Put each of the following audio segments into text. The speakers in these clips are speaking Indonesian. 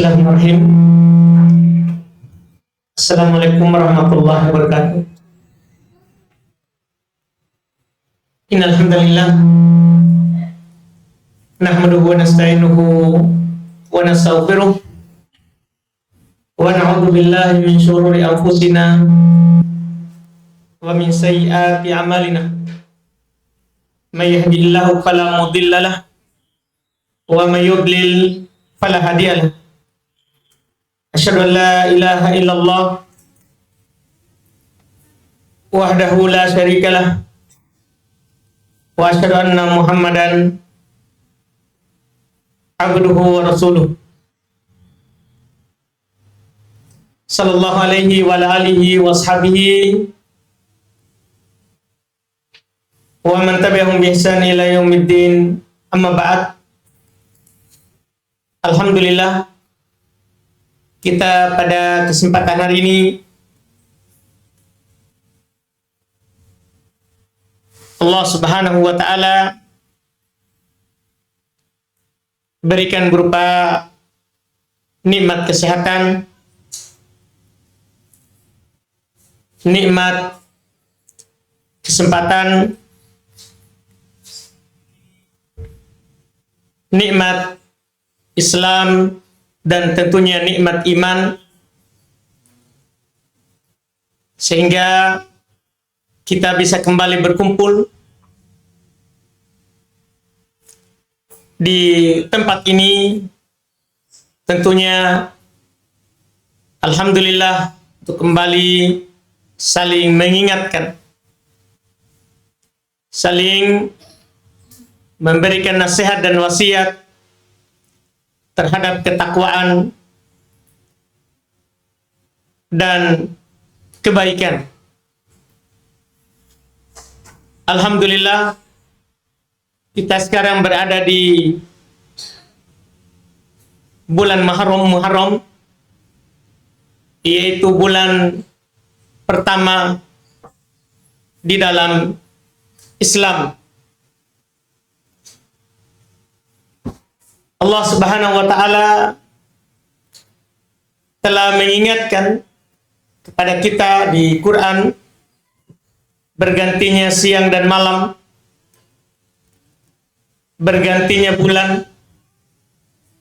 Bismillahirrahmanirrahim. Assalamualaikum warahmatullahi wabarakatuh. Innal hamdalillah nahmaduhu wa nasta'inuhu wa nastaghfiruh wa na'udzu billahi min shururi anfusina wa min sayyiati a'malina. May yahdihillahu fala mudilla lahu wa may yudlil fala hadiya lahu. Asyhadu an la ilaha illallah wahdahu la syarika lah wa asyhadu anna Muhammadan abduhu wa rasuluh sallallahu alaihi wa alihi wa ashabihi wa man tabi'ahum bi ihsan ila yaumiddin. Amma ba'd. Alhamdulillah, kita pada kesempatan hari ini Allah Subhanahu wa ta'ala berikan berupa nikmat kesehatan, nikmat kesempatan, nikmat Islam, dan tentunya nikmat iman, sehingga kita bisa kembali berkumpul di tempat ini. Tentunya alhamdulillah untuk kembali saling mengingatkan, saling memberikan nasihat dan wasiat terhadap ketakwaan dan kebaikan. Alhamdulillah, kita sekarang berada di bulan Muharram, yaitu bulan pertama di dalam Islam. Allah Subhanahu wa ta'ala telah mengingatkan kepada kita di Quran, bergantinya siang dan malam, bergantinya bulan,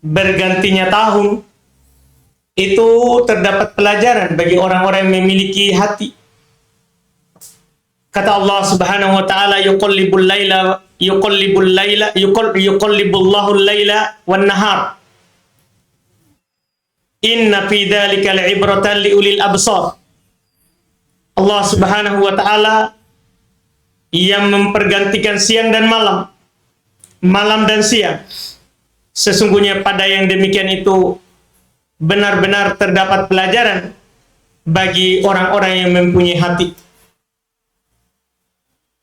bergantinya tahun, itu terdapat pelajaran bagi orang-orang yang memiliki hati. Kata Allah Subhanahu wa ta'ala, yuqallibullahu al-laila wan nahar. Inna fi dzalika la'ibratan liulil absar. Allah Subhanahu wa ta'ala yang mempergantikan siang dan malam, malam dan siang. Sesungguhnya pada yang demikian itu benar-benar terdapat pelajaran bagi orang-orang yang mempunyai hati.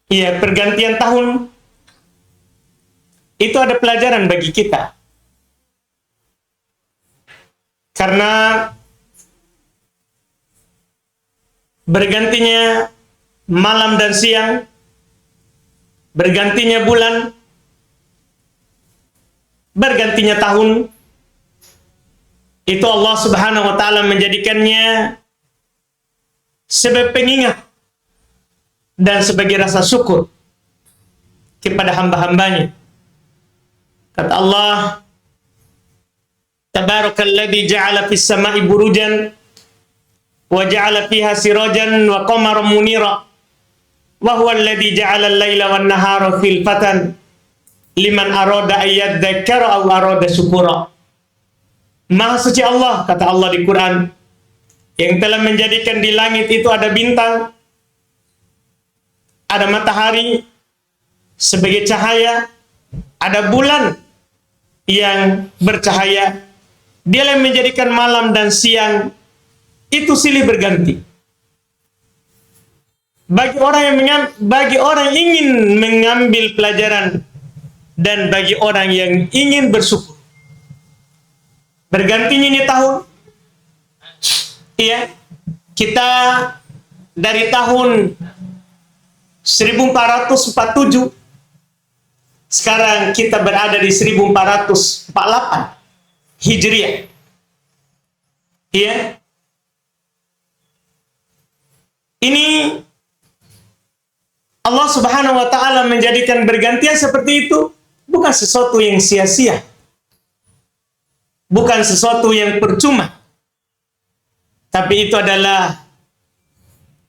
Iya, pergantian tahun itu ada pelajaran bagi kita. Karena bergantinya malam dan siang, bergantinya bulan, bergantinya tahun, itu Allah Subhanahu wa ta'ala menjadikannya sebagai pengingat dan sebagai rasa syukur kepada hamba-hambanya. Kata Allah, Tabarakalladzi ja'ala fis sama'i burujan wa ja'ala fiha sirajan wa qamaran munira wa huwa alladzi ja'ala al-laila wan nahara khilfatan liman arada ayyadzakkara aw arada syukura. Maha suci Allah, kata Allah di Quran, yang telah menjadikan di langit itu ada bintang, ada matahari sebagai cahaya, ada bulan yang bercahaya. Dia yang menjadikan malam dan siang itu silih berganti. Bagi orang yang ingin mengambil pelajaran dan bagi orang yang ingin bersyukur. Bergantinya ini tahun. Iya, kita dari tahun 1447 sekarang kita berada di 1448 Hijriah. Ya. Ini Allah Subhanahu wa taala menjadikan bergantian seperti itu bukan sesuatu yang sia-sia. Bukan sesuatu yang percuma. Tapi itu adalah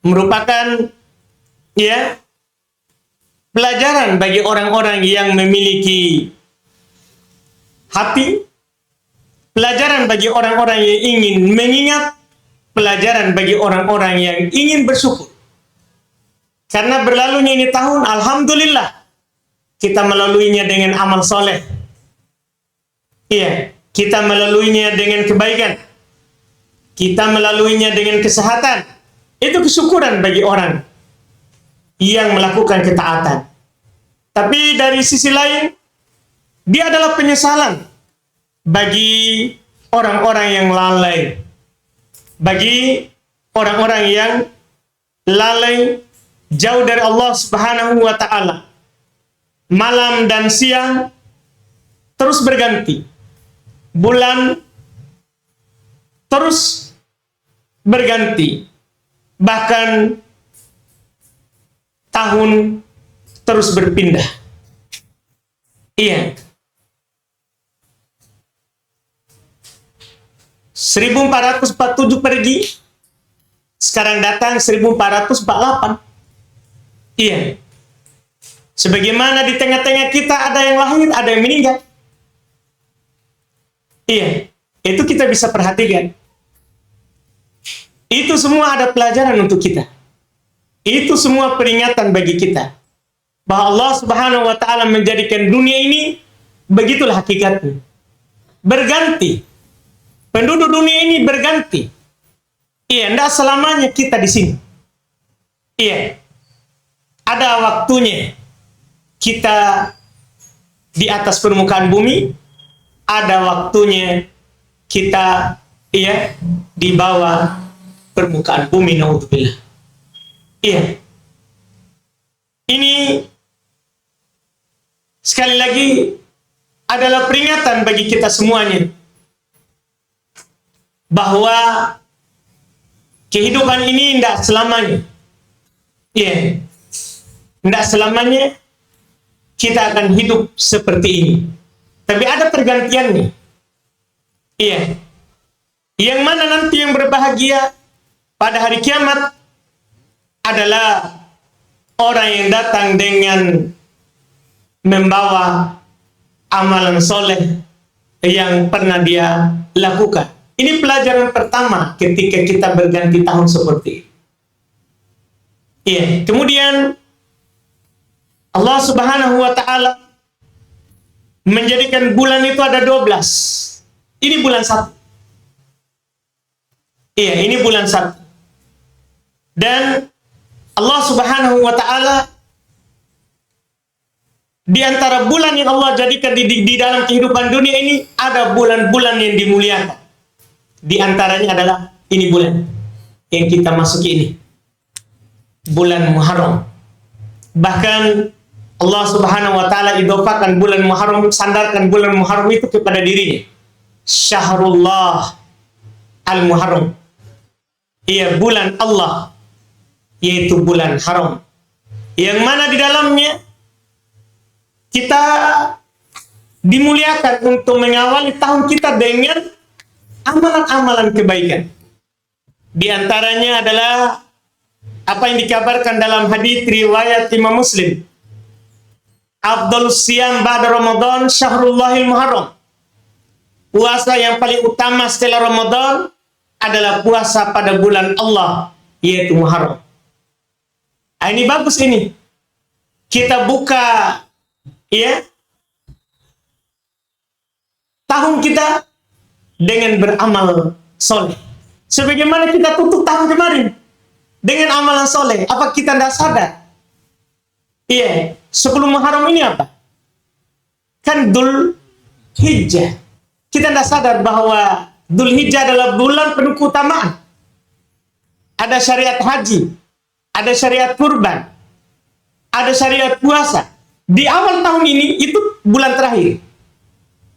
merupakan ya pelajaran bagi orang-orang yang memiliki hati, pelajaran bagi orang-orang yang ingin mengingat, pelajaran bagi orang-orang yang ingin bersyukur. Karena berlalunya ini tahun, alhamdulillah, kita melaluinya dengan amal soleh. Iya, kita melaluinya dengan kebaikan. Kita melaluinya dengan kesehatan. Itu kesyukuran bagi orang yang melakukan ketaatan. Tapi dari sisi lain, dia adalah penyesalan bagi orang-orang yang lalai. Bagi orang-orang yang lalai jauh dari Allah Subhanahu wa taala. Malam dan siang terus berganti. Bulan terus berganti. Bahkan tahun terus berpindah. Iya. 1447 pergi, sekarang datang 1448. Iya. Sebagaimana di tengah-tengah kita ada yang lahir, ada yang meninggal. Iya. Itu kita bisa perhatikan. Itu semua ada pelajaran untuk kita. Itu semua peringatan bagi kita. Bahwa Allah Subhanahu wa taala menjadikan dunia ini begitulah hakikatnya. Berganti. Penduduk dunia ini berganti. Iya, tidak selamanya kita di sini. Iya. Ada waktunya kita di atas permukaan bumi, ada waktunya kita di bawah permukaan bumi, naudzubillah. Iya. Ini sekali lagi adalah peringatan bagi kita semuanya bahwa kehidupan ini tidak selamanya. Iya. Tidak selamanya kita akan hidup seperti ini. Tapi ada pergantiannya. Iya. Yang mana nanti yang berbahagia pada hari kiamat adalah orang yang datang dengan membawa amalan soleh yang pernah dia lakukan. Ini pelajaran pertama ketika kita berganti tahun seperti ini. Iya. Kemudian Allah Subhanahu wa taala menjadikan bulan itu ada 12. Ini bulan 1. Iya, ini bulan 1. Dan Allah Subhanahu wa taala di antara bulan yang Allah jadikan di dalam kehidupan dunia ini ada bulan-bulan yang dimuliakan. Di antaranya adalah ini bulan yang kita masuki ini. Bulan Muharram. Bahkan Allah Subhanahu wa taala idofakan bulan Muharram, sandarkan bulan Muharram itu kepada dirinya. Syahrullah al-Muharram. Iya, bulan Allah, yaitu bulan haram. Yang mana di dalamnya kita dimuliakan untuk mengawali tahun kita dengan amalan-amalan kebaikan. Di antaranya adalah apa yang dikabarkan dalam hadis riwayat Imam Muslim. Afdhalus siyam ba'da Ramadan syahrullahil muharram. Puasa yang paling utama setelah Ramadan adalah puasa pada bulan Allah, yaitu Muharram. Nah, ini bagus ini. Kita buka tahun kita dengan beramal soleh. Sebagaimana kita tutup tahun kemarin dengan amalan soleh. Apa kita tidak sadar? Iya, sebelum Muharram ini apa? Kan Dzul Hijjah. Kita tidak sadar bahwa Dzul Hijjah adalah bulan penuh keutamaan. Ada syariat haji, ada syariat kurban, ada syariat puasa. Di awal tahun ini itu bulan terakhir.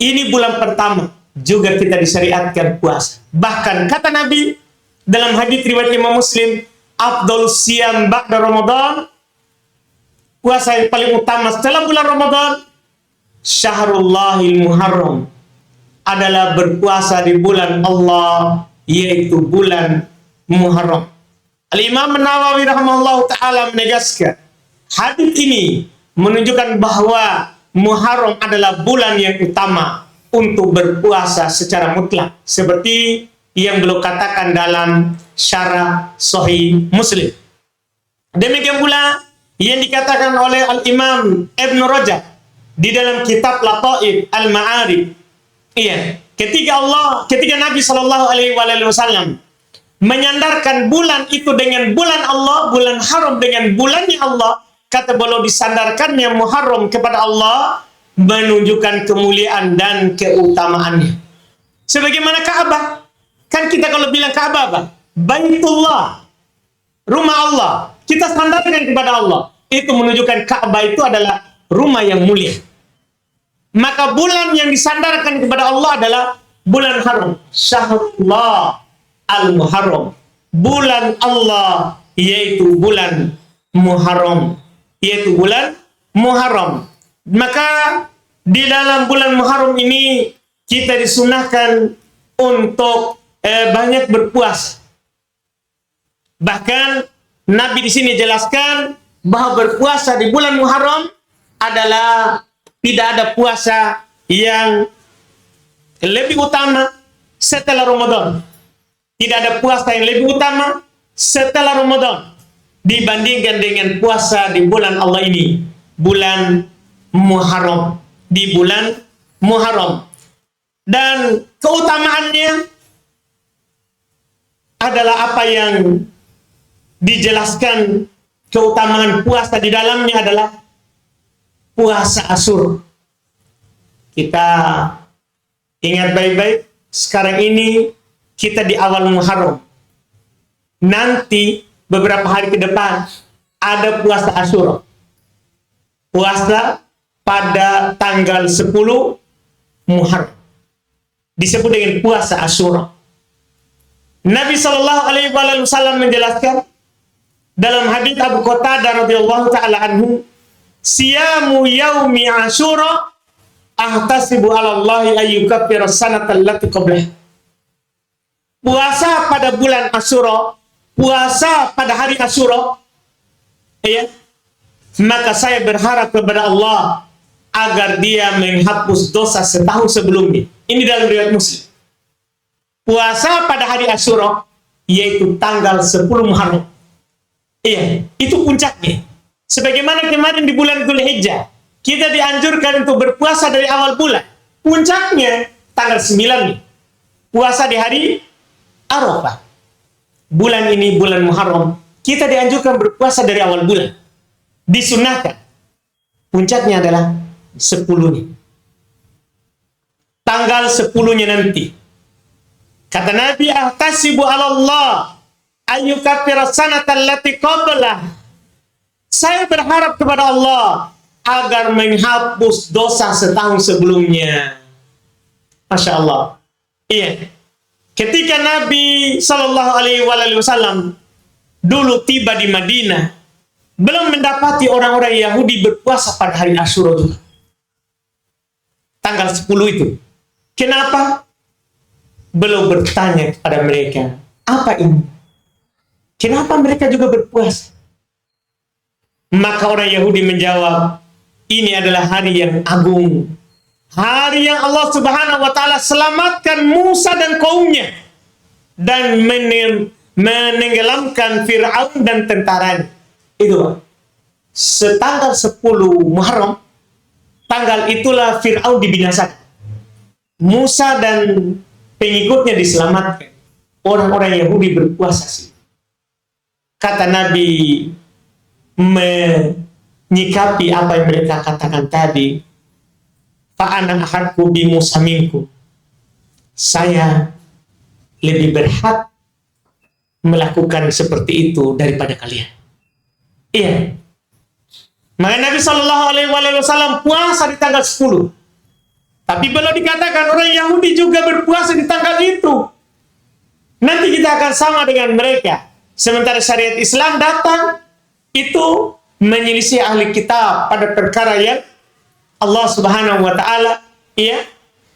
Ini bulan pertama. juga kita disyariatkan puasa. Bahkan kata Nabi dalam hadis riwayat Imam Muslim, afdhalus siyam ba'da Ramadan, puasa yang paling utama setelah bulan Ramadan, Syahrullahil Muharram, adalah berpuasa di bulan Allah, yaitu bulan Muharram. Al-Imam Nawawi rahimahullah ta'ala menegaskan, hadis ini menunjukkan bahwa Muharram adalah bulan yang utama untuk berpuasa secara mutlak, seperti yang beliau katakan dalam syarah Sahih Muslim. Demikian pula yang dikatakan oleh Al-Imam Ibn Rajab di dalam kitab Lataif Al-Ma'arif. Iya, ketika Nabi Shallallahu Alaihi Wasallam menyandarkan bulan itu dengan bulan Allah, bulan haram dengan bulannya Allah, kata beliau disandarkannya Muharram kepada Allah menunjukkan kemuliaan dan keutamaannya. Sebagaimana Ka'bah, kan kita kalau bilang Ka'bah apa? Baitullah, rumah Allah, kita sandarkan kepada Allah. Itu menunjukkan Ka'bah itu adalah rumah yang mulia. Maka bulan yang disandarkan kepada Allah adalah bulan haram, Syahrullah al-Muharram, bulan Allah, yaitu bulan Muharram, Maka di dalam bulan Muharram ini kita disunahkan untuk banyak berpuasa. Bahkan Nabi di sini jelaskan bahwa berpuasa di bulan Muharram adalah tidak ada puasa yang lebih utama setelah Ramadan. Tidak ada puasa yang lebih utama setelah Ramadan dibandingkan dengan puasa di bulan Allah ini, bulan Muharram, di bulan Muharram. Dan keutamaannya adalah apa yang dijelaskan, keutamaan puasa di dalamnya adalah puasa Asyura. Kita ingat baik-baik, sekarang ini kita di awal Muharram. Nanti beberapa hari ke depan ada puasa Asyura. Puasa pada tanggal 10 Muharram. Disebut dengan puasa Asyura. Nabi Shallallahu Alaihi Wasallam menjelaskan dalam hadits Abu Qatadah radhiyallahu taala anhu, siyamu yaumi Asyura ahtasibu 'ala Allahi ayyukaffira as-sanata allati qablah. Puasa pada bulan Asyura, puasa pada hari Asyura, ya, maka saya berharap kepada Allah agar dia menghapus dosa setahun sebelumnya. Ini dalam riwayat Muslim. Puasa pada hari Asyura, yaitu tanggal 10 Muharram. Iya, itu puncaknya. Sebagaimana kemarin di bulan Dzulhijjah, kita dianjurkan untuk berpuasa dari awal bulan. Puncaknya tanggal 9 nih. Puasa di hari Arafah. Bulan ini, bulan Muharram, kita dianjurkan berpuasa dari awal bulan. Disunahkan. Puncaknya adalah 10 nih. Tanggal 10-nya nanti. Kata Nabi, ahtasibu 'ala Allah ayyukaffira sanata allati qablah. Saya berharap kepada Allah agar menghapus dosa setahun sebelumnya. Masya Allah. Iya. Ketika Nabi Shallallahu Alaihi Wasallam dulu tiba di Madinah, belum mendapati orang-orang Yahudi berpuasa pada hari Asyura juga. Tanggal 10 itu. Kenapa? Beliau bertanya kepada mereka, apa ini? Kenapa mereka juga berpuasa? Maka orang Yahudi menjawab, ini adalah hari yang agung. Hari yang Allah Subhanahu wa Ta'ala selamatkan Musa dan kaumnya dan menenggelamkan Fir'aun dan tentaranya. Itu setanggal 10 Muharram, tanggal itulah Fir'aun dibinasakan. Musa dan pengikutnya diselamatkan. Orang-orang Yahudi berpuasa sih. Kata Nabi menyikapi apa yang mereka katakan tadi, fa'ana ahadku bi Musa minku. Saya lebih berhak melakukan seperti itu daripada kalian. Iya. Maka Nabi Shallallahu Alaihi Wasallam puasa di tanggal 10. Tapi belum dikatakan orang Yahudi juga berpuasa di tanggal itu. Nanti kita akan sama dengan mereka. Sementara syariat Islam datang itu menyelisih ahli kitab pada perkara yang Allah Subhanahu wa taala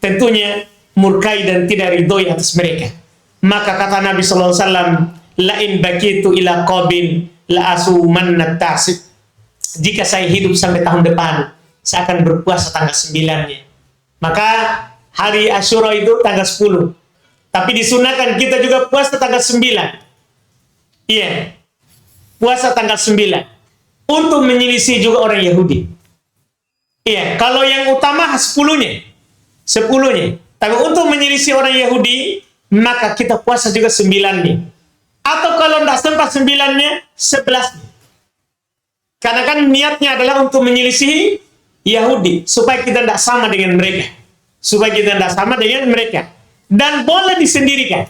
tentunya murkai dan tidak ridhoi atas mereka. Maka kata Nabi sallallahu alaihi wasallam, la in bakitu ila qabil la asumanna tasib. Jika saya hidup sampai tahun depan, saya akan berpuasa tanggal 9-nya. Maka hari Asyura itu tanggal 10. Tapi disunahkan kita juga puasa tanggal 9. Iya. Puasa tanggal 9. Untuk menyelisih juga orang Yahudi. Iya, kalau yang utama 10-nya. 10-nya. Tapi untuk menyelisih orang Yahudi, maka kita puasa juga 9-nya. Atau kalau tidak sempat 9-nya, 11-nya. Karena kan niatnya adalah untuk menyelisih Yahudi, supaya kita tidak sama dengan mereka. Supaya kita tidak sama dengan mereka. Dan boleh disendirikan.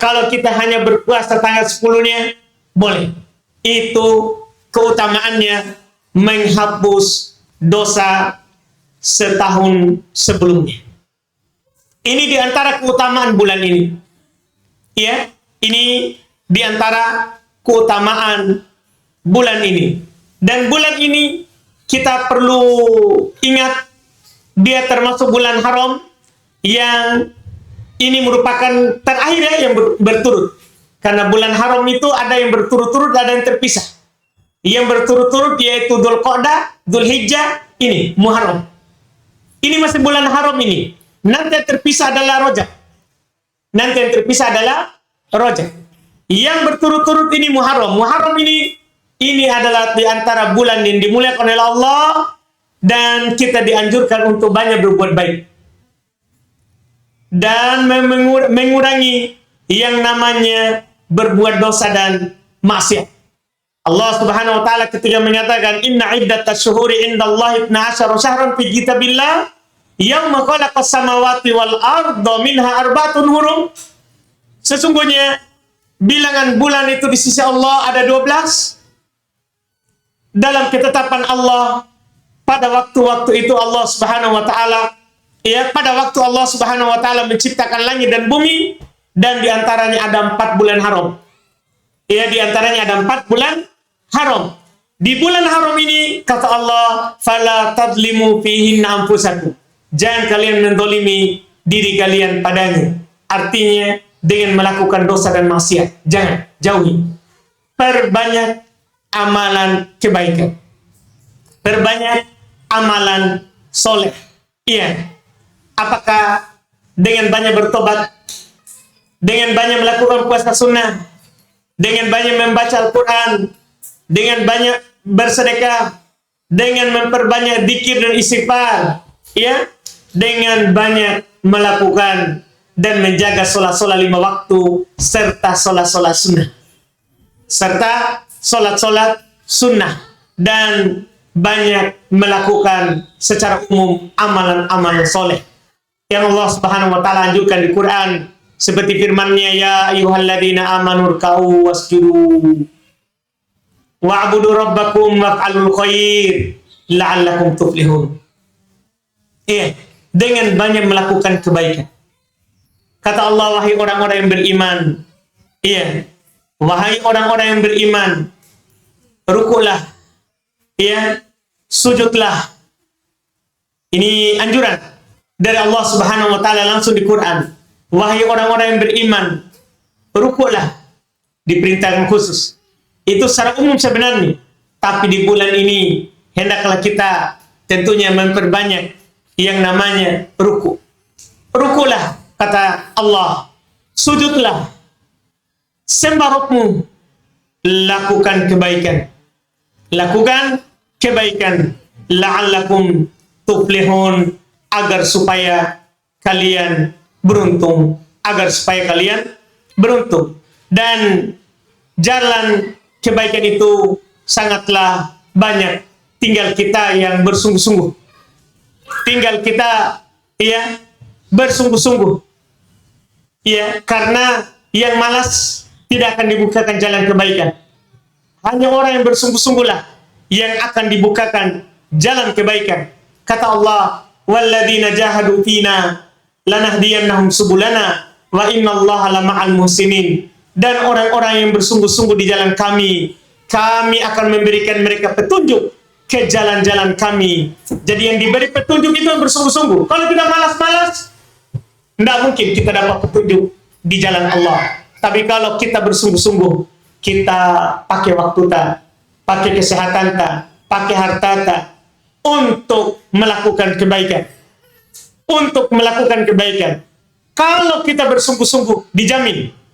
Kalau kita hanya berpuasa tanggal 10-nya, boleh. Itu keutamaannya menghapus dosa setahun sebelumnya. Ini diantara keutamaan bulan ini. Ya, ini diantara keutamaan bulan ini. Dan bulan ini kita perlu ingat, dia termasuk bulan haram yang ini merupakan terakhir yang berturut. Karena bulan haram itu ada yang berturut-turut, ada yang terpisah. Yang berturut-turut yaitu Dzulqa'dah, Dzulhijjah, ini Muharram. Ini masih bulan haram ini. Nanti yang terpisah adalah Rajab. Nanti yang terpisah adalah Rajab. Yang berturut-turut ini Muharram. Muharram ini adalah di antara bulan yang dimuliakan oleh Allah, dan kita dianjurkan untuk banyak berbuat baik dan mengurangi yang namanya berbuat dosa dan maksiat. Allah Subhanahu wa taala ketika menyatakan inna iddatash syuhuri indallahi 12 syahran fi kitabillah yauma khalaqas samawati wal arda minha arba'atun hurum. Sesungguhnya bilangan bulan itu di sisi Allah ada 12. Dalam ketetapan Allah, pada waktu-waktu itu Allah Subhanahu wa taala, pada waktu Allah Subhanahu wa taala menciptakan langit dan bumi, dan diantaranya ada 4 bulan haram. Diantaranya ada 4 bulan haram. Di bulan haram ini kata Allah, fala tadlimu fihinna anfusakum. Jangan kalian mendolimi diri kalian padanya. Artinya dengan melakukan dosa dan maksiat. Jangan, jauhi. Perbanyak amalan kebaikan. Perbanyak amalan soleh. Iya. Apakah dengan banyak bertobat, dengan banyak melakukan puasa sunnah, dengan banyak membaca Al-Quran, dengan banyak bersedekah, dengan memperbanyak dzikir dan istighfar, dengan banyak melakukan dan menjaga sholat-sholat 5 waktu serta sholat-sholat sunnah. Serta sholat-sholat sunnah, dan banyak melakukan secara umum amalan-amalan soleh yang Allah Subhanahu wa taala anjurkan di Quran, seperti firman-Nya, ya ayyuhalladzina amanu ruk'u wasjudu wa'budu rabbakum waf'alul khair la'allakum tuflihun. Dengan banyak melakukan kebaikan. Kata Allah, wahai orang-orang yang beriman, wahai orang-orang yang beriman, rukulah, sujudlah. Ini anjuran dari Allah Subhanahu wa taala langsung di Quran. Wahai orang-orang yang beriman, rukulah. Diperintahkan khusus. Itu secara umum sebenarnya. Tapi di bulan ini hendaklah kita tentunya memperbanyak yang namanya ruku. Rukulah, kata Allah. Sujudlah. Sembah Rabbmu. Lakukan kebaikan. Lakukan kebaikan. La'allakum tuflihun. Agar supaya kalian beruntung. Agar supaya kalian beruntung. Dan jalan kebaikan itu sangatlah banyak. Tinggal kita yang bersungguh-sungguh. Tinggal kita bersungguh-sungguh. Karena yang malas tidak akan dibukakan jalan kebaikan. Hanya orang yang bersungguh-sungguhlah yang akan dibukakan jalan kebaikan. Kata Allah, walladzina jahadu fina lanahdiyannahum subulana wa innallaha lama'al muhsinin. Dan orang-orang yang bersungguh-sungguh di jalan kami akan memberikan mereka petunjuk ke jalan-jalan kami. Jadi yang diberi petunjuk itu yang bersungguh-sungguh. Kalau kita malas-malas, tidak mungkin kita dapat petunjuk di jalan Allah. Tapi kalau kita bersungguh-sungguh, kita pakai waktu ta, pakai kesehatan ta, pakai harta ta, untuk melakukan kebaikan. Untuk melakukan kebaikan. Kalau kita bersungguh-sungguh, dijamin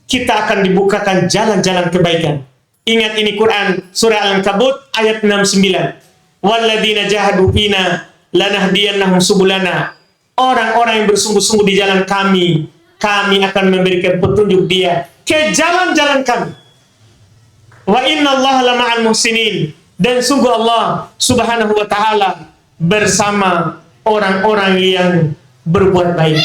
kita akan dibukakan jalan-jalan kebaikan. Ingat ini Quran surah Al-Ankabut ayat 69. Walladzina jahadu fina lanahdiyannahum subulana. Orang-orang yang bersungguh-sungguh di jalan kami akan memberikan petunjuk dia ke jalan-jalan kami. Wa innallaha lama'al muhsinin. Dan sungguh Allah Subhanahu wa taala bersama orang-orang yang berbuat baik.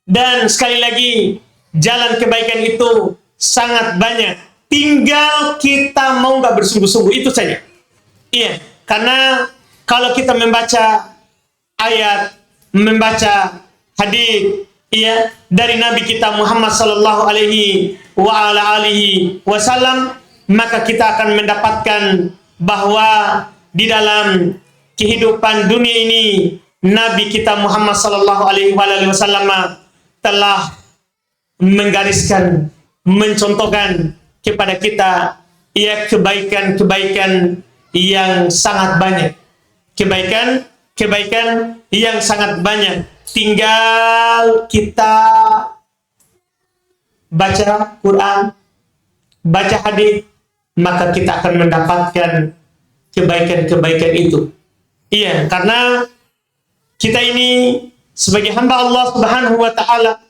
Dan sekali lagi, jalan kebaikan itu sangat banyak. Tinggal kita mau nggak bersungguh-sungguh, itu saja. Iya, karena kalau kita membaca ayat, membaca hadis, iya, dari Nabi kita Muhammad sallallahu alaihi wasallam, maka kita akan mendapatkan bahwa di dalam kehidupan dunia ini Nabi kita Muhammad sallallahu alaihi wasallam telah menggariskan, mencontohkan kepada kita ya kebaikan-kebaikan yang sangat banyak. Kebaikan yang sangat banyak. Tinggal kita baca Quran, baca hadis, maka kita akan mendapatkan kebaikan-kebaikan itu. Iya, karena kita ini sebagai hamba Allah Subhanahu wa taala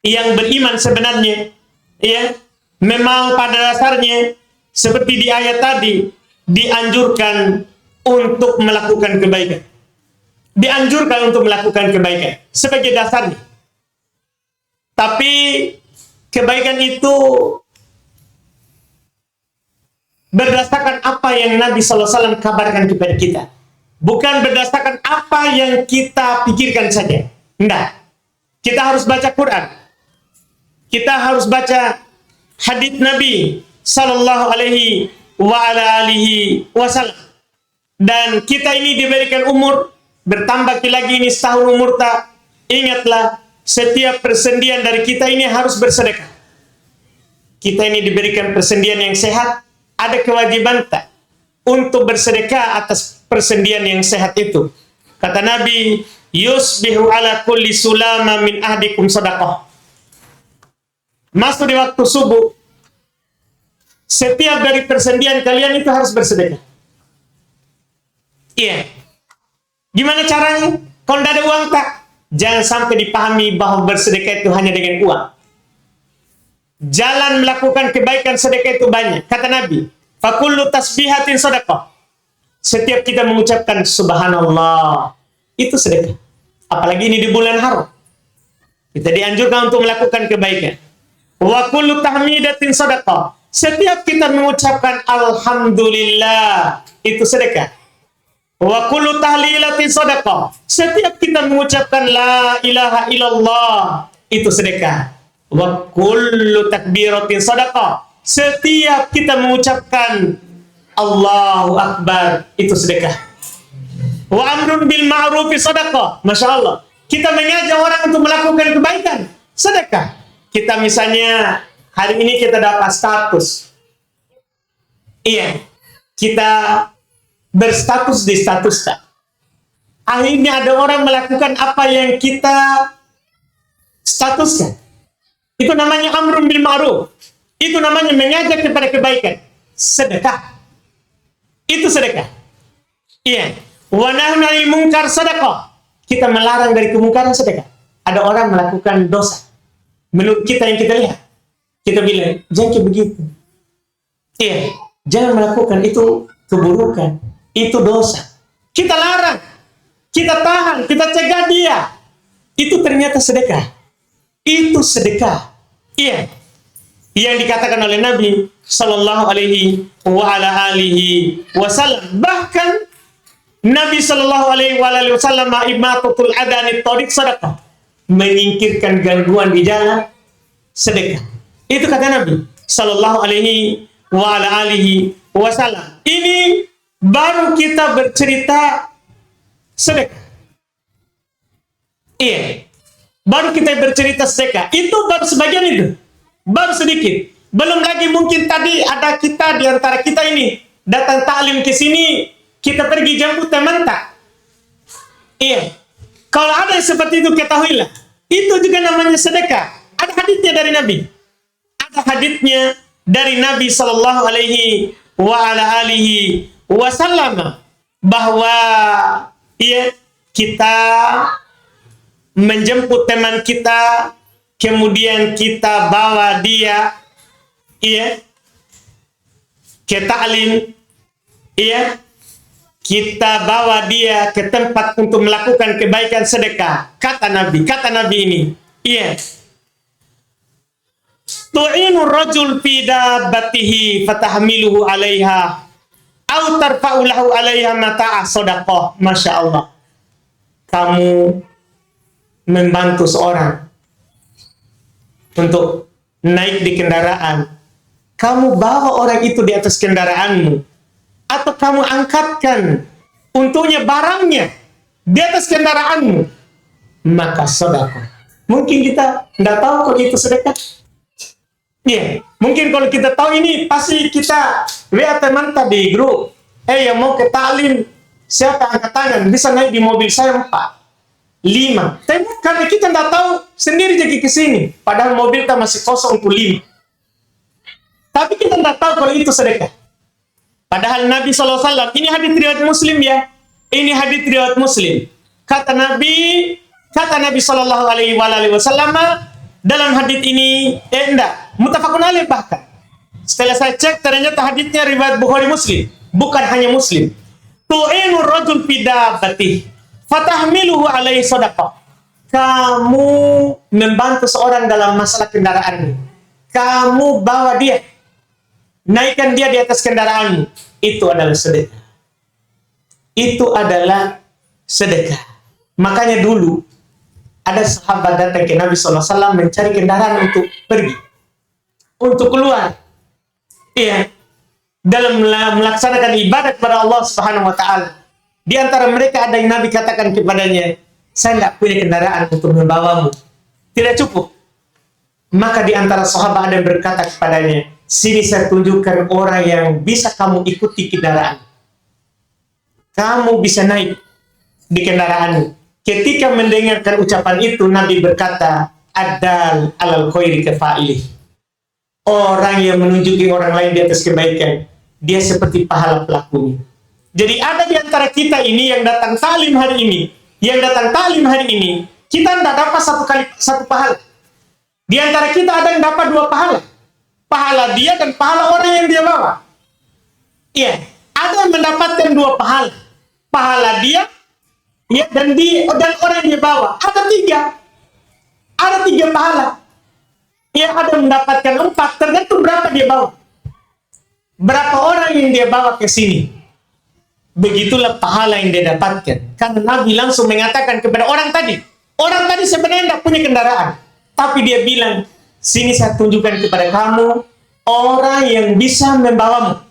yang beriman sebenarnya, ya, memang pada dasarnya seperti di ayat tadi dianjurkan untuk melakukan kebaikan. Dianjurkan untuk melakukan kebaikan sebagai dasarnya. Tapi kebaikan itu berdasarkan apa yang Nabi SAW kabarkan kepada kita. Bukan berdasarkan apa yang kita pikirkan saja. Enggak. Kita harus baca Quran. Kita harus baca hadits Nabi sallallahu alaihi wasallam. Dan kita ini diberikan umur, bertambah lagi ini setahun umur tak. Ingatlah, setiap persendian dari kita ini harus bersedekah. Kita ini diberikan persendian yang sehat, ada kewajiban tak untuk bersedekah atas persendian yang sehat itu. Kata Nabi, yusbihu ala kulli sulama min ahdikum sadaqah. Masuk di waktu subuh, setiap dari persendian kalian itu harus bersedekah. Iya. Gimana caranya? Kalau tidak ada uang tak? Jangan sampai dipahami bahwa bersedekah itu hanya dengan uang. Jalan melakukan kebaikan sedekah itu banyak. Kata Nabi, fakullu tasbihatin sedekah. Setiap kita mengucapkan subhanallah, itu sedekah. Apalagi ini di bulan haram. Kita dianjurkan untuk melakukan kebaikan. Wa kullu tahmidatin sedekah. Setiap kita mengucapkan alhamdulillah, itu sedekah. Wa kullu tahlilatin sedekah. Setiap kita mengucapkan la ilaha illallah, itu sedekah. Wa kullu takbiratin sedekah. Setiap kita mengucapkan Allahu Akbar, itu sedekah. Wa amrun bil ma'rufi sedekah. Masya Allah. Kita mengajak orang untuk melakukan kebaikan, sedekah. Kita misalnya hari ini kita dapat status. Iya. Kita berstatus di status tak. Akhirnya ada orang melakukan apa yang kita statuskan. Itu namanya amrun bil ma'ruf. Itu namanya mengajak kepada kebaikan. Sedekah. Itu sedekah. Iya. Wa nahyu 'anil munkar sedekah. Kita melarang dari kemungkaran, sedekah. Ada orang melakukan dosa. Menurut kita yang kita lihat, kita bilang jangan kayak begitu. Iya, jangan melakukan itu, keburukan, itu dosa. Kita larang, kita tahan, kita cegah dia. Itu ternyata sedekah. Itu sedekah. Iya. Yang dikatakan oleh Nabi sallallahu alaihi wasallam. Bahkan Nabi Shallallahu Alaihi Wasallam imatatul adani torik sedekah, menyingkirkan gangguan di jalan sedekah. Itu kata Nabi Shallallahu Alaihi Wasallam. Ini baru kita bercerita sedekah. Iya, baru kita bercerita sedekah. Itu baru sebagian itu, baru sedikit. Belum lagi mungkin tadi ada kita di antara kita ini datang taklim ke sini, kita pergi jemput teman tak? Iya. Kalau ada yang seperti itu ketahuilah, itu juga namanya sedekah. Ada haditsnya dari Nabi. Ada haditsnya dari Nabi Sallallahu Alaihi Wasallam bahwa iya, kita menjemput teman kita, kemudian kita bawa dia iya ke ta'lim, iya kita bawa dia ke tempat untuk melakukan kebaikan sedekah. Kata Nabi ini, iya, tu'inu rajul fi dabbatihi fatahmiluhu 'alaiha au tarfa'u lahu 'alaiha mata'a shadaqah. Masya Allah, kamu membantu seorang untuk naik di kendaraan, kamu bawa orang itu di atas kendaraanmu, atau kamu angkatkan untuknya barangnya di atas kendaraanmu, maka sedekah. Mungkin kita tidak tahu kalau itu sedekah. Iya, mungkin kalau kita tahu ini pasti kita lihat teman tadi grup, yang mau ke taklim, siapa angkat tangan bisa naik di mobil saya 4, 5. Tapi karena kita tidak tahu sendiri jadi ke sini, padahal mobil kita masih kosong untuk 5. Tapi kita tidak tahu kalau itu sedekah. Padahal Nabi SAW, ini hadits riwayat Muslim ya. Ini hadits riwayat Muslim. Kata Nabi Sallallahu Alaihi Wasallam dalam hadits ini, muttafaqun alaih bahkan. Setelah saya cek ternyata haditsnya riwayat Bukhari Muslim, bukan hanya Muslim. Tu'inu rajul fi dabbatihi fatahmiluhu 'alaihi shadaqah. Kamu membantu seorang dalam masalah kendaraanmu. Kamu bawa dia, naikkan dia di atas kendaraanmu. Itu adalah sedekah. Itu adalah sedekah. Makanya dulu ada sahabat datang ke Nabi SAW mencari kendaraan untuk pergi, untuk keluar. Iya, dalam melaksanakan ibadah kepada Allah Subhanahu Wa Taala. Di antara mereka ada yang Nabi katakan kepadanya, saya tidak punya kendaraan untuk membawamu. Tidak cukup. Maka di antara sahabat ada yang berkata kepadanya, sini saya tunjukkan orang yang bisa kamu ikuti kendaraan. Kamu bisa naik di kendaraan. Ketika mendengarkan ucapan itu, Nabi berkata, Adal alal khairi kafa'ilih. Orang yang menunjuki orang lain di atas kebaikan, dia seperti pahala pelakunya. Jadi ada di antara kita ini yang datang taklim hari ini, kita tidak dapat satu pahala. Di antara kita ada yang dapat 2 pahala. Pahala dia dan pahala orang yang dia bawa. Iya, ada yang mendapatkan 2 pahala. Pahala dia, ya, dan orang yang dia bawa. Ada 3 pahala. Ya, ada yang mendapatkan 4, tergantung berapa dia bawa. Berapa orang yang dia bawa ke sini. Begitulah pahala yang dia dapatkan. Karena Nabi langsung mengatakan kepada orang tadi. Orang tadi sebenarnya tidak punya kendaraan. Tapi dia bilang, sini saya tunjukkan kepada kamu orang yang bisa membawamu.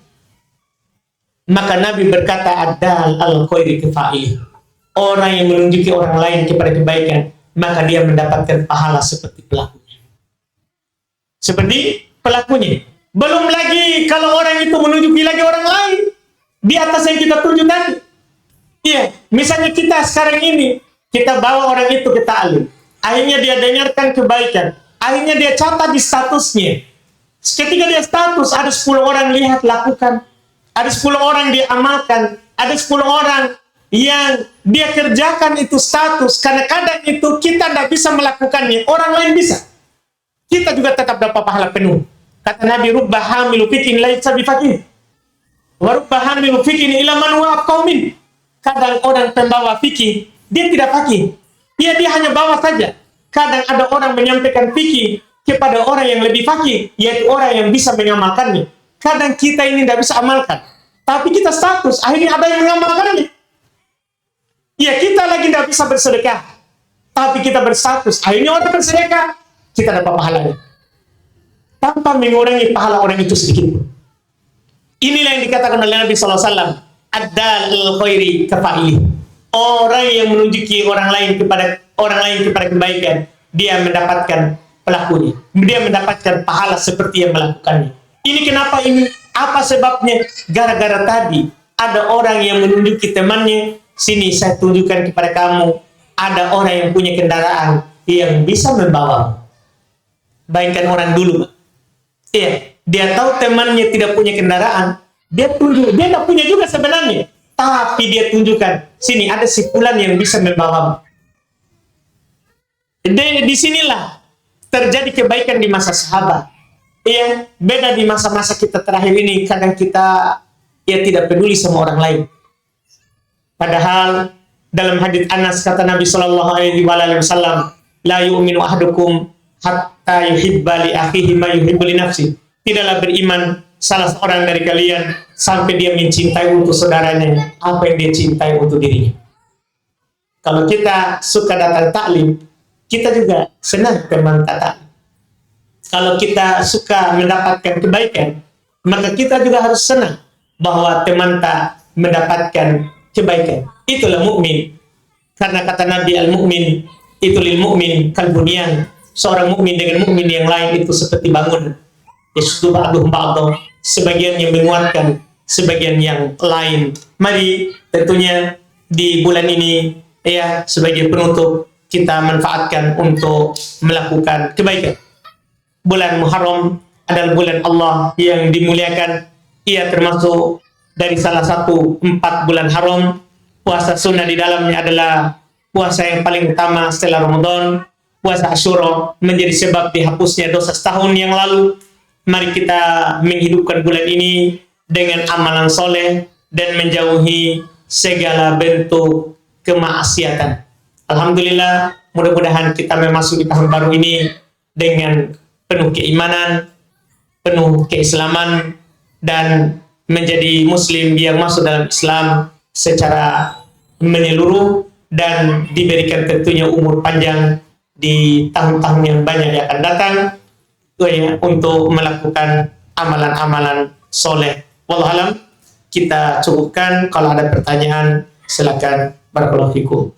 Maka Nabi berkata, Adal al-khairi kafa'ilih. Orang yang menunjuki orang lain kepada kebaikan, maka dia mendapatkan pahala seperti pelakunya. Seperti pelakunya. Belum lagi kalau orang itu menunjuki lagi orang lain di atas yang kita tunjuk tadi. Iya, misalnya kita sekarang ini, kita bawa orang itu ke taklim. Akhirnya dia dengarkan kebaikan. Akhirnya dia catat di statusnya. Ketika dia status, ada 10 orang lihat, lakukan. Ada 10 orang dia amalkan. Ada 10 orang yang dia kerjakan itu status. Karena kadang itu kita tidak bisa melakukannya, orang lain bisa. Kita juga tetap dapat pahala penuh. Kata Nabi, Rubba hamilu fikin laisa bifaqih. Wa rubba hamilu fikin ila man huwa afqahu min. Kadang orang pembawa fikih, dia tidak fakih. Dia hanya bawa saja. Kadang ada orang menyampaikan fikih kepada orang yang lebih fakih, yaitu orang yang bisa mengamalkannya. Kadang kita ini tidak bisa amalkan, tapi kita status, akhirnya ada yang mengamalkannya. Ya kita lagi tidak bisa bersedekah, tapi kita berstatus. Akhirnya orang bersedekah, kita dapat pahalanya. Tanpa mengurangi pahala orang itu sedikit. Inilah yang dikatakan oleh Nabi SAW. Ad-dalil khairi kafa'ili. Orang yang menunjuki orang lain kepada kebaikan, dia mendapatkan pelakunya. Dia mendapatkan pahala seperti yang melakukannya. Ini kenapa ini? Apa sebabnya? Gara-gara tadi ada orang yang menunjuki temannya, sini saya tunjukkan kepada kamu, ada orang yang punya kendaraan yang bisa membawa. Bayangkan orang dulu, iya, dia tahu temannya tidak punya kendaraan, dia tunjuk, dia tidak punya juga sebenarnya, tapi dia tunjukkan, sini ada si fulan yang bisa membawa. Di sinilah terjadi kebaikan di masa sahabat. Iya, beda di masa-masa kita terakhir ini. Kadang kita tidak peduli sama orang lain. Padahal dalam hadits Anas kata Nabi Shallallahu Alaihi Wasallam, la yu'minu ahadukum hatta yuhibba li akhihi ma yuhibbu li nafsi. Tidaklah beriman salah seorang dari kalian sampai dia mencintai untuk saudaranya apa yang dia cintai untuk dirinya. Kalau kita suka datang taklim, kita juga senang teman taklim. Kalau kita suka mendapatkan kebaikan, maka kita juga harus senang bahwa teman tak mendapatkan kebaikan. Itulah mukmin. Karena kata Nabi, al-mukmin itu lil mukmin kal bunyan. Seorang mukmin dengan mukmin yang lain itu seperti bangunan. Yasuddu ba'duhum ba'dha. Sebagian yang menguatkan sebagian yang lain. Mari tentunya di bulan ini ya sebagai penutup kita manfaatkan untuk melakukan kebaikan. Bulan Muharram adalah bulan Allah yang dimuliakan. Ia termasuk dari salah satu 4 bulan haram. Puasa sunnah di dalamnya adalah puasa yang paling utama setelah Ramadan. Puasa Asyura menjadi sebab dihapusnya dosa setahun yang lalu. Mari kita menghidupkan bulan ini dengan amalan soleh dan menjauhi segala bentuk kemaksiatan. Alhamdulillah, mudah-mudahan kita memasuki tahun baru ini dengan penuh keimanan, penuh keislaman, dan menjadi muslim yang masuk dalam Islam secara menyeluruh dan diberikan tentunya umur panjang di tahun-tahun yang banyak yang akan datang untuk melakukan amalan-amalan soleh. Wallahualam, kita cukupkan. Kalau ada pertanyaan silakan. Barakallahu fikum.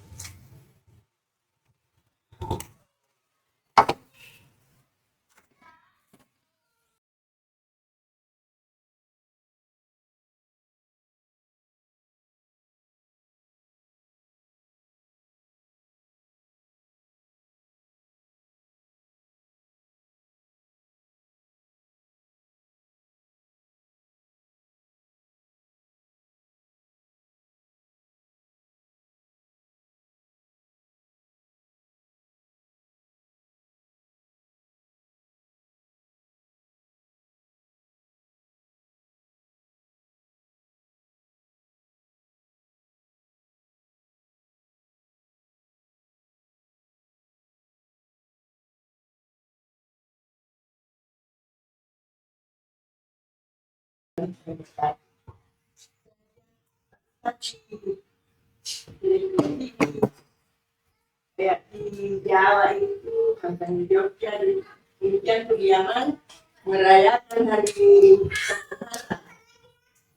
Kayak di Jawa itu, di Jogja, di Kediaman merayakan hari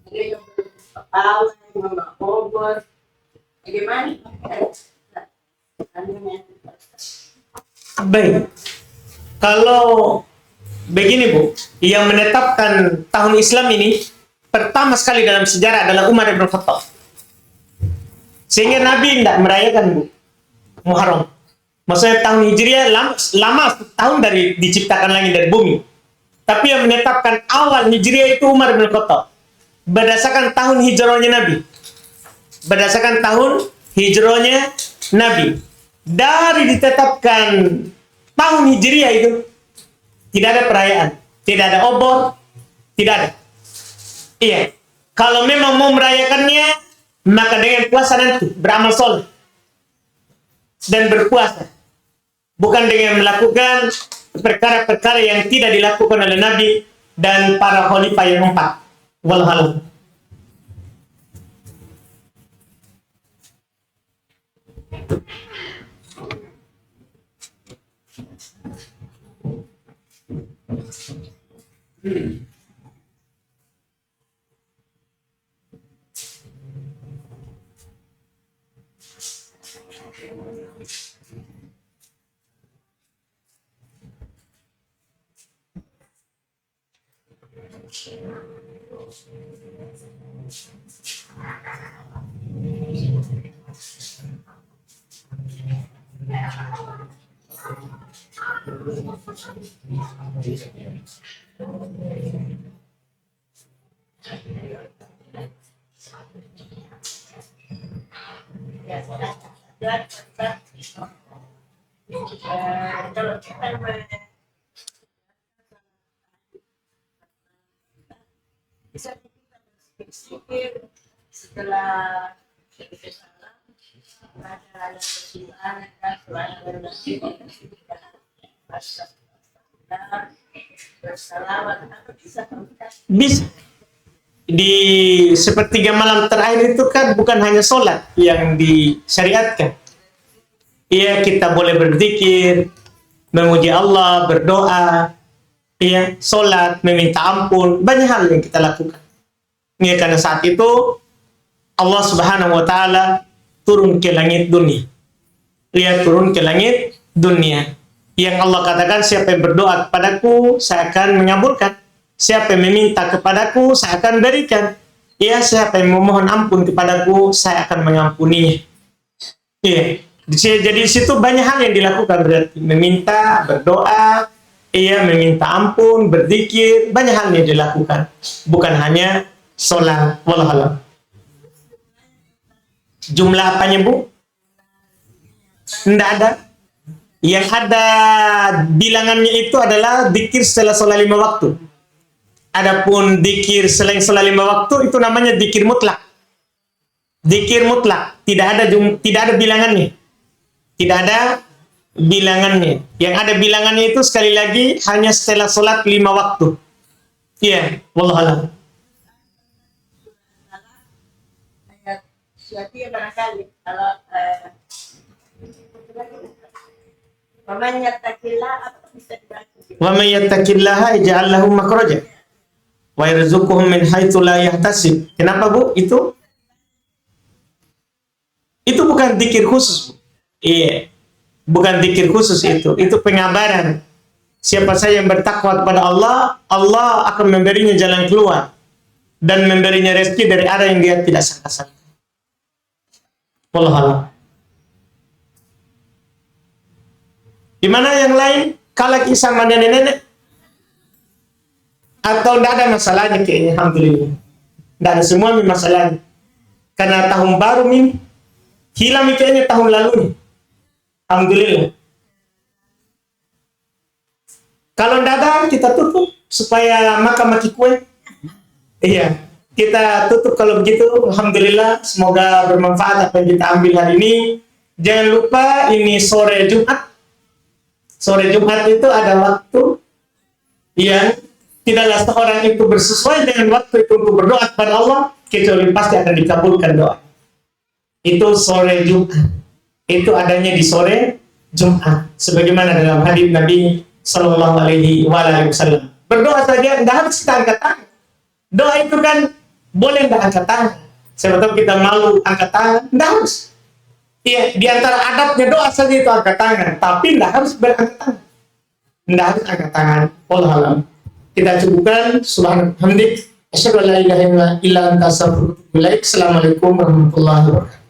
ada yang berpawai, mama obor, bagaimana? Baik, kalau begini Bu, yang menetapkan tahun Islam ini pertama sekali dalam sejarah adalah Umar bin Khattab. Sehingga Nabi tidak merayakan Bu Muharram. Maksudnya tahun Hijriah lama tahun dari diciptakan langit dan bumi. Tapi yang menetapkan awal Hijriah itu Umar bin Khattab. Berdasarkan tahun hijrahnya Nabi. Berdasarkan tahun hijrahnya Nabi. Dari ditetapkan tahun Hijriah itu tidak ada perayaan, tidak ada obor, tidak ada. Iya, kalau memang mau merayakannya, maka dengan puasa nanti beramal soleh dan berpuasa, bukan dengan melakukan perkara-perkara yang tidak dilakukan oleh Nabi dan para khalifah yang 4. Wallahualam. Ya, kalau kita bisa kita berpikir setelah salam ada persimpangan dan bersalawat atau bisa Bisa di sepertiga malam terakhir itu kan bukan hanya sholat yang disyariatkan. Iya, kita boleh berzikir, memuji Allah, berdoa, iya, sholat, meminta ampun, banyak hal yang kita lakukan. Ya, karena saat itu Allah Subhanahu wa taala turun ke langit dunia. Lihat, turun ke langit dunia. Yang Allah katakan, siapa yang berdoa kepadaku, saya akan mengabulkan. Siapa yang meminta kepadaku, saya akan berikan. Ya, siapa yang memohon ampun kepadaku, saya akan mengampuninya. Iya. Jadi di situ banyak hal yang dilakukan, berarti meminta, berdoa, iya, meminta ampun, berzikir, banyak hal yang dilakukan. Bukan hanya sholat. Wallahualam. Jumlah apanya, Bu? Tidak ada. Yang ada bilangannya itu adalah zikir setelah sholat 5 waktu. Adapun zikir selain sholat 5 waktu itu namanya zikir mutlak. Zikir mutlak, tidak ada bilangannya. Tidak ada bilangannya. Yang ada bilangannya itu sekali lagi hanya setelah sholat 5 waktu. Iya, wallahualam. ayat suatu ya barangkali kalau waman yattaqillah apa bisa dibantu? Wa may yattaqillaha yaj'al lahu makhraja wa yarzuquhu min haitsu la yahtasib. Kenapa, Bu? Itu bukan zikir khusus, Bu. Iya. Bukan zikir khusus itu. Itu pengabaran. Siapa saja yang bertakwa kepada Allah, Allah akan memberinya jalan keluar dan memberinya rezeki dari arah yang dia tidak sangka-sangka. Wallahualam. Di mana yang lain kalau kisah nenek-nenek atau tidak ada masalahnya kayaknya, alhamdulillah. Tidak ada semua masalahnya. Karena tahun baru ini hilang kayaknya tahun lalu nih. Alhamdulillah. Kalau tidak ada kita tutup supaya maki kue. Iya, kita tutup kalau begitu. Alhamdulillah, semoga bermanfaat apa yang kita ambil hari ini. Jangan lupa ini sore Jumat. Sore Jumat itu ada waktu yang tidaklah seorang itu bersesuai dengan waktu itu untuk berdoa kepada Allah, kecuali pasti akan dikabulkan doa. Itu sore Jumat. Itu adanya di sore Jumat. Sebagaimana dalam hadis Nabi Sallallahu Alaihi Wasallam. Berdoa saja, tidak harus kita angkat tangan. Doa itu kan boleh tidak angkat tangan. Siapa tahu kita malu angkat tangan, tidak harus. Iya, di antara adabnya doa saja itu angkat tangan, tapi tidak harus berangkat tangan. Tidak harus angkat tangan. Wallahualam. Kita cukupkan. Subhanallah. Asyhadu an la ilaha illa anta astaghfiruka wa atubu ilaik. Assalamualaikum warahmatullahi wabarakatuh.